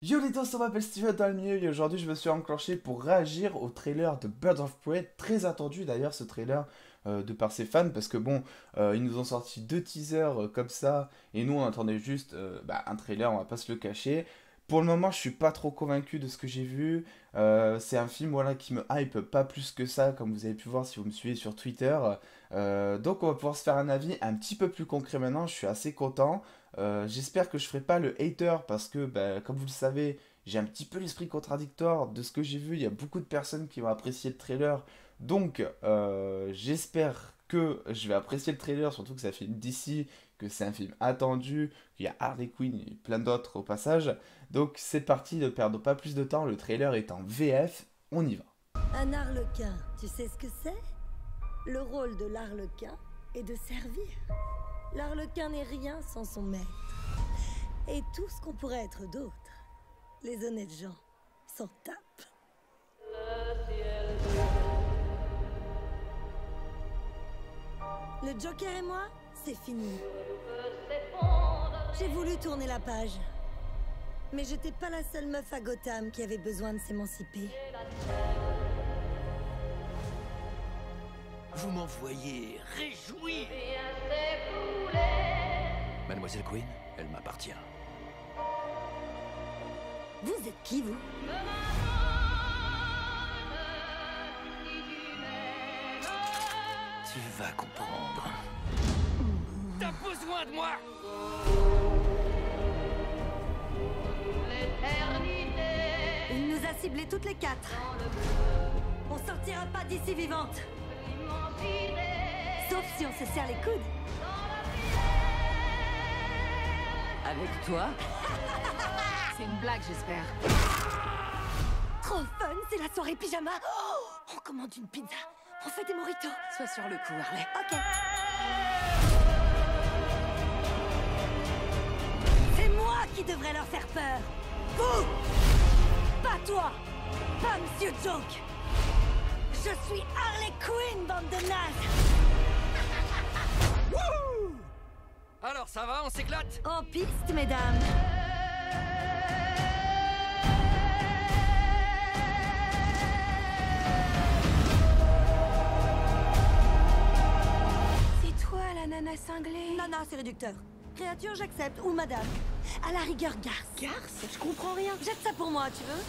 Yo les dos, on m'appelle Steven dans le milieu et aujourd'hui je me suis enclenché pour réagir au trailer de Birds of Prey, très attendu d'ailleurs ce trailer de par ses fans parce que bon, ils nous ont sorti deux teasers comme ça et nous on attendait juste un trailer, on va pas se le cacher. Pour le moment je suis pas trop convaincu de ce que j'ai vu. C'est un film voilà, qui me hype pas plus que ça comme vous avez pu voir si vous me suivez sur Twitter. Donc on va pouvoir se faire un avis un petit peu plus concret maintenant, je suis assez content. J'espère que je ferai pas le hater parce que, comme vous le savez, j'ai un petit peu l'esprit contradictoire de ce que j'ai vu. Il y a beaucoup de personnes qui ont apprécié le trailer. Donc, j'espère que je vais apprécier le trailer, surtout que c'est un film d'ici, que c'est un film attendu, qu'il y a Harley Quinn et plein d'autres au passage. Donc, c'est parti, ne perdons pas plus de temps. Le trailer est en VF, on y va. Un arlequin, tu sais ce que c'est? Le rôle de l'arlequin est de servir. L'arlequin n'est rien sans son maître. Et tout ce qu'on pourrait être d'autre. Les honnêtes gens s'en tapent. Le Joker et moi, c'est fini. J'ai voulu tourner la page. Mais j'étais pas la seule meuf à Gotham qui avait besoin de s'émanciper. Vous m'envoyez réjoui. Mademoiselle Queen, elle m'appartient. Vous êtes qui, vous? Tu vas comprendre. T'as besoin de moi. Il nous a ciblés toutes les quatre. On sortira pas d'ici vivante. Sauf si on se serre les coudes. Avec toi? C'est une blague, j'espère. Trop fun, c'est la soirée pyjama. Oh, on commande une pizza. On fait des mojitos. Sois sur le coup, Harley. Ok. C'est moi qui devrais leur faire peur. Vous! Pas toi! Pas Monsieur Joke! Je suis Harley Quinn, bande de nazes! Alors ça va, on s'éclate? En piste, mesdames! C'est toi, la nana cinglée. Nana, c'est réducteur. Créature, j'accepte. Ou madame. À la rigueur, garce. Garce? Je comprends rien. Jette ça pour moi, tu veux?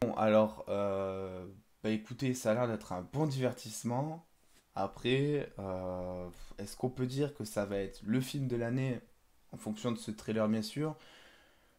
Bon, alors, écoutez, ça a l'air d'être un bon divertissement. Après, est-ce qu'on peut dire que ça va être le film de l'année en fonction de ce trailer, bien sûr?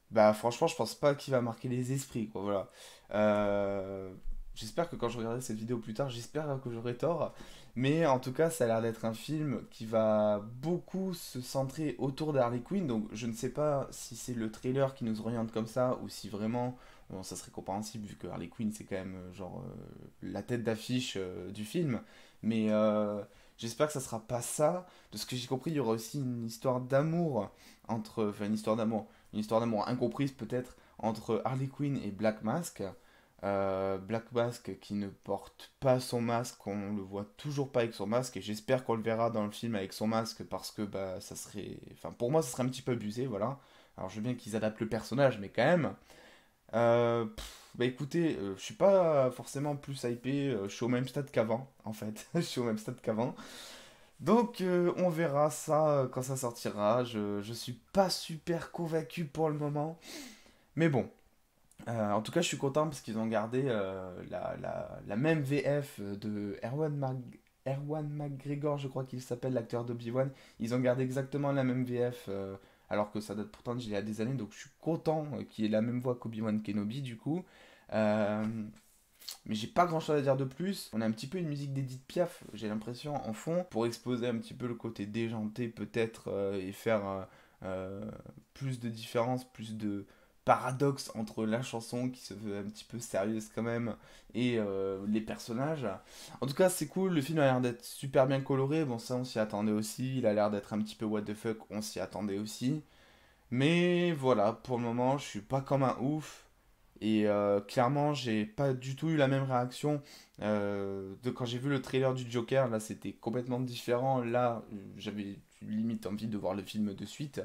Bah, franchement, je pense pas qu'il va marquer les esprits, quoi, voilà. J'espère que quand je regarderai cette vidéo plus tard, j'espère que j'aurai tort. Mais en tout cas, ça a l'air d'être un film qui va beaucoup se centrer autour de Harley Quinn. Donc, je ne sais pas si c'est le trailer qui nous oriente comme ça ou si vraiment, bon, ça serait compréhensible vu que Harley Quinn c'est quand même la tête d'affiche du film. Mais j'espère que ça sera pas ça. De ce que j'ai compris, il y aura aussi une histoire d'amour enfin une histoire d'amour incomprise peut-être entre Harley Quinn et Black Mask. Black Mask qui ne porte pas son masque, on le voit toujours pas avec son masque et j'espère qu'on le verra dans le film avec son masque parce que ça serait, enfin pour moi ça serait un petit peu abusé, voilà. Alors je veux bien qu'ils adaptent le personnage mais quand même. Écoutez, je suis pas forcément plus hypé, je suis au même stade qu'avant en fait, je suis au même stade qu'avant. Donc on verra ça quand ça sortira, je suis pas super convaincu pour le moment. Mais bon, en tout cas, je suis content parce qu'ils ont gardé la même VF de Erwan McGregor, je crois qu'il s'appelle, l'acteur d'Obi-Wan. Ils ont gardé exactement la même VF, alors que ça date pourtant d'il y a des années. Donc je suis content qu'il ait la même voix qu'Obi-Wan Kenobi, du coup. Euh, mais j'ai pas grand chose à dire de plus. On a un petit peu une musique d'Edith Piaf, j'ai l'impression, en fond, pour exposer un petit peu le côté déjanté, peut-être, et faire plus de différence, plus de paradoxe entre la chanson qui se veut un petit peu sérieuse quand même et les personnages. En tout cas, c'est cool, le film a l'air d'être super bien coloré. Bon, ça, on s'y attendait aussi. Il a l'air d'être un petit peu what the fuck, on s'y attendait aussi. Mais voilà, pour le moment, je suis pas comme un ouf. Et clairement, j'ai pas du tout eu la même réaction de quand j'ai vu le trailer du Joker. Là, c'était complètement différent. Là, j'avais limite envie de voir le film de suite.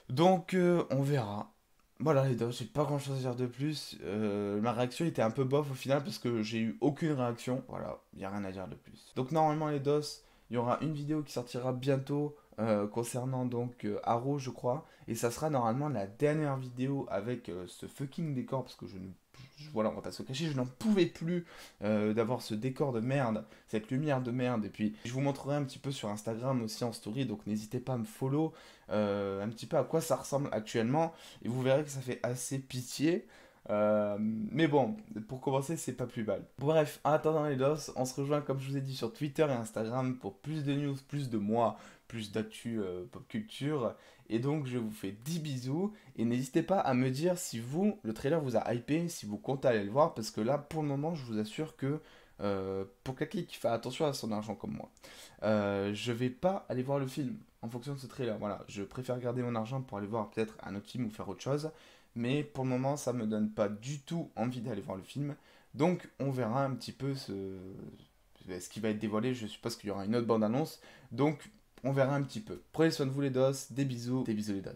Donc on verra. Voilà les dos, j'ai pas grand chose à dire de plus. Ma réaction était un peu bof au final parce que j'ai eu aucune réaction. Voilà, y a rien à dire de plus. Donc normalement les dos, il y aura une vidéo qui sortira bientôt concernant donc Arrow je crois. Et ça sera normalement la dernière vidéo avec ce fucking décor parce que voilà, on va pas se cacher, je n'en pouvais plus d'avoir ce décor de merde, cette lumière de merde. Et puis je vous montrerai un petit peu sur Instagram aussi en story, donc n'hésitez pas à me follow un petit peu à quoi ça ressemble actuellement. Et vous verrez que ça fait assez pitié. Mais bon, pour commencer, c'est pas plus mal. Bref, en attendant les dos, on se rejoint comme je vous ai dit sur Twitter et Instagram pour plus de news, plus de moi, plus d'actu pop culture. Et donc je vous fais 10 bisous et n'hésitez pas à me dire si vous, le trailer vous a hypé, si vous comptez aller le voir parce que là pour le moment je vous assure que pour quelqu'un qui fait attention à son argent comme moi, je vais pas aller voir le film en fonction de ce trailer. Voilà, je préfère garder mon argent pour aller voir peut-être un autre film ou faire autre chose. Mais pour le moment, ça me donne pas du tout envie d'aller voir le film. Donc, on verra un petit peu ce qui va être dévoilé. Je suppose qu'il y aura une autre bande-annonce. Donc, on verra un petit peu. Prenez soin de vous les dos. Des bisous les dos.